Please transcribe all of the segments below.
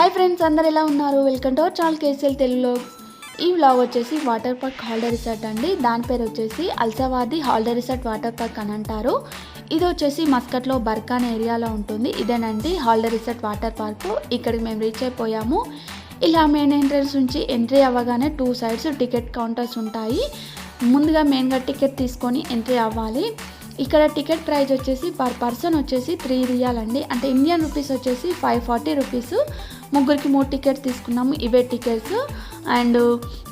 Hi friends, అందరు ఎలా ఉన్నారు? Welcome to our channel KCL తెలుగులో. ఈ వ్లాగ్ వచ్చేసి వాటర్ పార్క్ హాలిడే రిసార్ట్ అండి. దాని పేరు వచ్చేసి అల్సావాది హాలిడే రిసార్ట్ వాటర్ పార్క్ అని అంటారు. ఇది వచ్చేసి మస్కట్లో బర్కాన్ ఏరియాలో ఉంటుంది. ఇదేనండి హాలిడే రిసార్ట్ వాటర్ పార్క్. ఇక్కడికి మేము రీచ్ అయిపోయాము. ఇలా మెయిన్ ఎంట్రన్స్ నుంచి ఎంట్రీ అవ్వగానే 2 సైడ్స్ టికెట్ కౌంటర్స్ ఉంటాయి. ముందుగా మెయిన్గా టికెట్ తీసుకొని ఎంట్రీ అవ్వాలి. ఇక్కడ టికెట్ ప్రైస్ వచ్చేసి పర్ పర్సన్ వచ్చేసి 3 రియాల్ అండి. అంటే ఇండియన్ రూపీస్ వచ్చేసి 540 రూపీస్. ముగ్గురికి 3 టికెట్స్ తీసుకున్నాము. ఇవే టికెట్స్. అండ్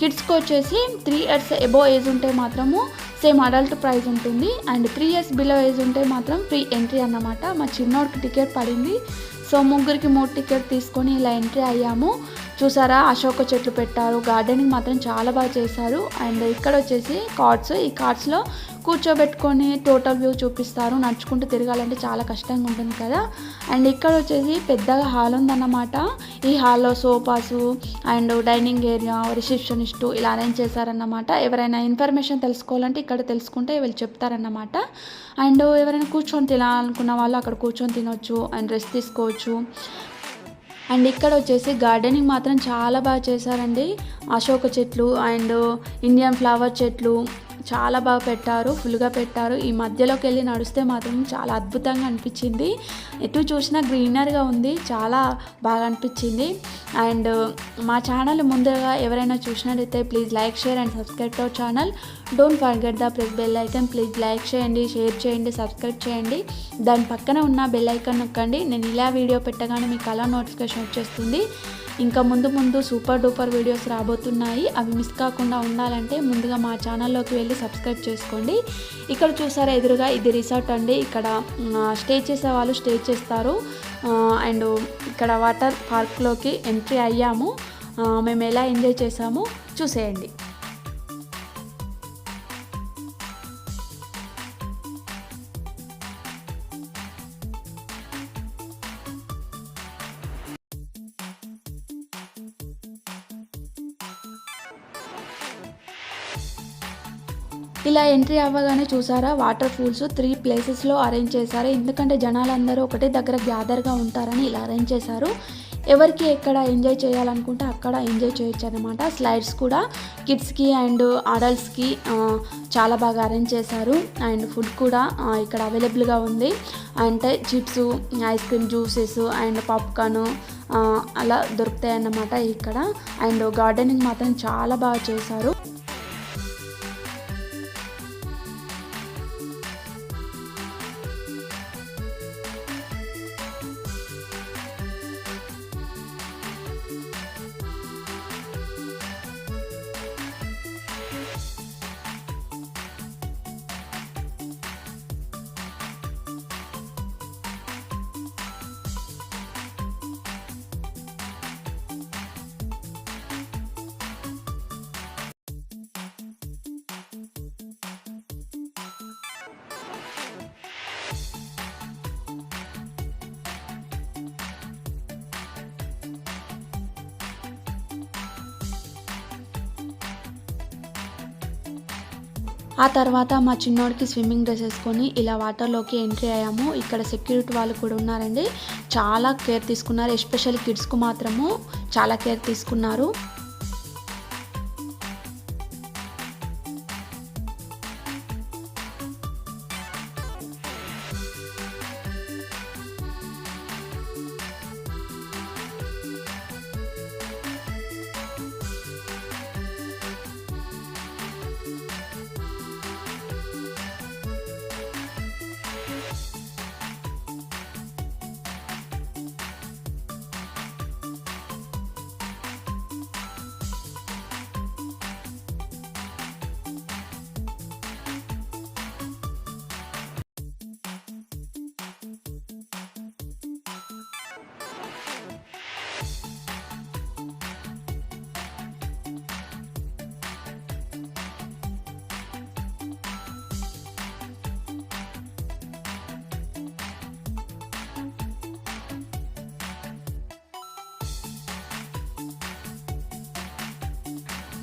కిడ్స్కి వచ్చేసి 3 ఇయర్స్ ఎబో ఏజ్ ఉంటే మాత్రము సేమ్ అడల్ట్ ప్రైస్ ఉంటుంది. అండ్ 3 ఇయర్స్ బిలో ఏజ్ ఉంటే మాత్రం ఫ్రీ ఎంట్రీ అన్నమాట. మా చిన్నోడికి టికెట్ పడింది. సో ముగ్గురికి 3 టికెట్ తీసుకొని ఇలా ఎంట్రీ అయ్యాము. చూసారా, అశోక చెట్లు పెట్టారు. గార్డెనింగ్ మాత్రం చాలా బాగా చేశారు. అండ్ ఇక్కడ వచ్చేసి కార్డ్స్, ఈ కార్డ్స్లో కూర్చోబెట్టుకొని టోటల్ వ్యూ చూపిస్తారు. నడుచుకుంటూ తిరగాలంటే చాలా కష్టంగా ఉంటుంది కదా. అండ్ ఇక్కడ వచ్చేసి పెద్దగా హాల్ ఉందన్నమాట. ఈ హాల్లో సోఫాసు అండ్ డైనింగ్ ఏరియా, రిసెప్షనిస్టు ఇలా అరేంజ్ చేశారన్నమాట. ఎవరైనా ఇన్ఫర్మేషన్ తెలుసుకోవాలంటే ఇక్కడ తెలుసుకుంటే వీళ్ళు చెప్తారన్నమాట. అండ్ ఎవరైనా కూర్చొని తినాలనుకున్న వాళ్ళు అక్కడ కూర్చొని తినొచ్చు అండ్ రెస్ట్ తీసుకోవచ్చు. అండ్ ఇక్కడ వచ్చేసి గార్డెనింగ్ మాత్రం చాలా బాగా చేశారండి. అశోక చెట్లు అండ్ ఇండియన్ ఫ్లవర్ చెట్లు చాలా బాగా పెట్టారు, ఫుల్గా పెట్టారు. ఈ మధ్యలోకి వెళ్ళి నడిస్తే మాత్రం చాలా అద్భుతంగా అనిపించింది. ఎటు చూసినా గ్రీనర్గా ఉంది, చాలా బాగా అనిపించింది. అండ్ మా ఛానల్ ముందుగా ఎవరైనా చూసినట్లయితే please like, share and subscribe to our channel. Don't forget the press bell icon. Please like చేయండి, షేర్ చేయండి, సబ్స్క్రైబ్ చేయండి. దాని పక్కన ఉన్న బెల్ ఐకన్ నొక్కండి. నేను ఇలా వీడియో పెట్టగానే మీకు అలా నోటిఫికేషన్ వచ్చేస్తుంది. ఇంకా ముందు సూపర్ డూపర్ వీడియోస్ రాబోతున్నాయి. అవి మిస్ కాకుండా ఉండాలంటే ముందుగా మా ఛానల్లోకి వెళ్ళి సబ్స్క్రైబ్ చేసుకోండి. ఇక్కడ చూసారా ఎదురుగా ఇది రిసార్ట్ అండి. ఇక్కడ స్టే చేసే వాళ్ళు స్టే చేస్తారు. అండ్ ఇక్కడ వాటర్ పార్క్లోకి ఎంట్రీ అయ్యాము. మేము ఎలా ఎంజాయ్ చేసామో చూసేయండి. ఇలా ఎంట్రీ అవ్వగానే చూసారా వాటర్ ఫూల్స్ 3 ప్లేసెస్లో అరేంజ్ చేశారు. ఎందుకంటే జనాలందరూ ఒకటే దగ్గర గ్యాదర్గా ఉంటారని ఇలా అరేంజ్ చేశారు. ఎవరికి ఎక్కడ ఎంజాయ్ చేయాలనుకుంటే అక్కడ ఎంజాయ్ చేయొచ్చు అనమాట. స్లైడ్స్ కూడా కిడ్స్కి అండ్ అడల్ట్స్కి చాలా బాగా అరేంజ్ చేశారు. అండ్ ఫుడ్ కూడా ఇక్కడ అవైలబుల్గా ఉంది. అంటే chips, ice cream, juices and popcorn అలా దొరుకుతాయి అన్నమాట ఇక్కడ. అండ్ గార్డెనింగ్ మాత్రం చాలా బాగా చేశారు. ఆ తర్వాత మా చిన్నోడికి స్విమ్మింగ్ డ్రెస్ వేసుకొని ఇలా వాటర్లోకి ఎంట్రీ అయ్యాము. ఇక్కడ సెక్యూరిటీ వాళ్ళు కూడా ఉన్నారండి. చాలా కేర్ తీసుకున్నారు. ఎస్పెషల్లీ కిడ్స్కు మాత్రము చాలా కేర్ తీసుకున్నారు.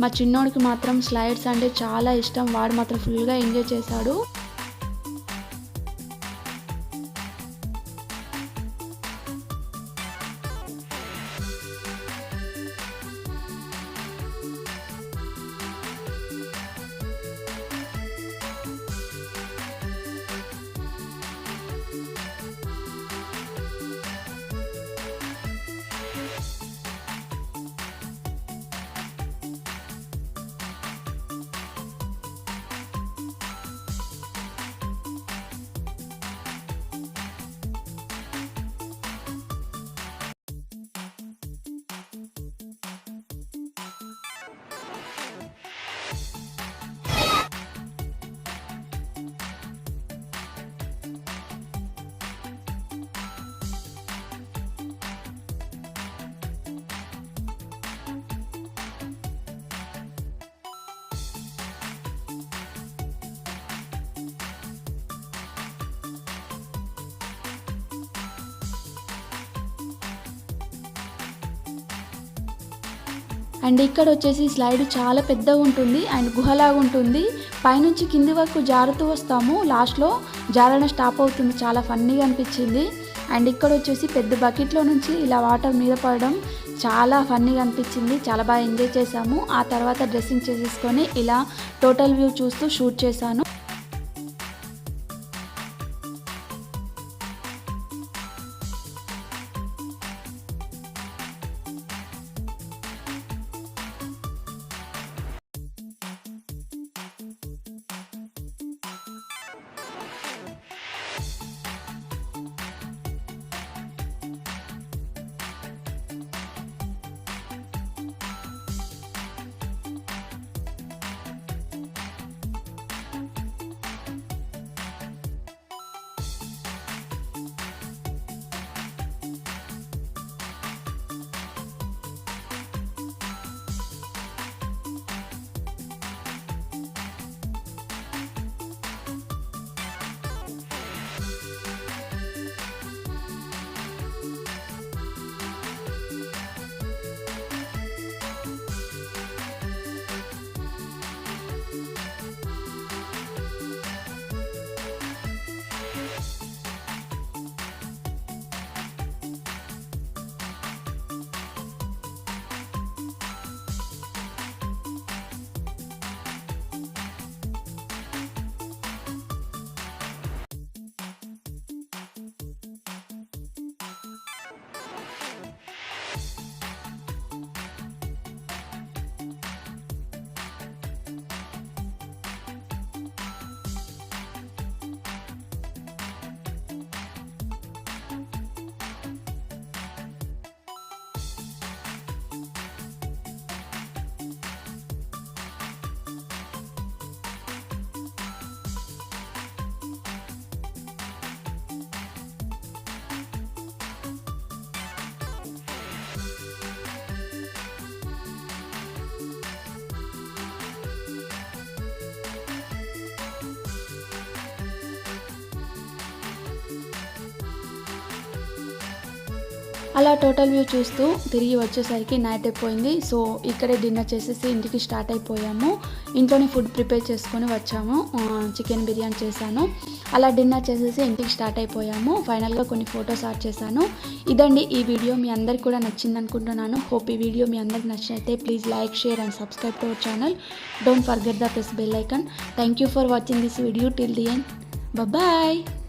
మా చిన్నోడికి మాత్రం స్లైడ్స్ అంటే చాలా ఇష్టం. వాడు మాత్రం ఫుల్గా ఎంజాయ్ చేశాడు. అండ్ ఇక్కడ వచ్చేసి స్లైడ్ చాలా పెద్దగా ఉంటుంది అండ్ గుహలాగా ఉంటుంది. పైనుంచి కింది వరకు జారుతూ వస్తాము, లాస్ట్లో జారడం స్టాప్ అవుతుంది. చాలా ఫన్నీగా అనిపించింది. అండ్ ఇక్కడ వచ్చేసి పెద్ద బకెట్లో నుంచి ఇలా వాటర్ మీద పడడం చాలా ఫన్నీగా అనిపించింది. చాలా బాగా ఎంజాయ్ చేసాము. ఆ తర్వాత డ్రెస్సింగ్ చేసేసుకొని ఇలా టోటల్ వ్యూ చూస్తూ షూట్ చేశాను. అలా టోటల్ వ్యూ చూస్తూ తిరిగి వచ్చేసరికి నైట్ అయిపోయింది. సో ఇక్కడే డిన్నర్ చేసేసి ఇంటికి స్టార్ట్ అయిపోయాము. ఇంట్లోనే ఫుడ్ ప్రిపేర్ చేసుకొని వచ్చాము. చికెన్ బిర్యానీ చేశాను. అలా డిన్నర్ చేసేసి ఇంటికి స్టార్ట్ అయిపోయాము. ఫైనల్గా కొన్ని ఫొటోస్ యాడ్ చేశాను. ఇదండి ఈ వీడియో. మీ అందరికి కూడా నచ్చింది అనుకుంటున్నాను. హోప్ ఈ వీడియో మీ అందరికి నచ్చినైతే please like, share and subscribe to our channel. Don't forget the press bell icon. Thank you for watching this video till the end. Bye bye.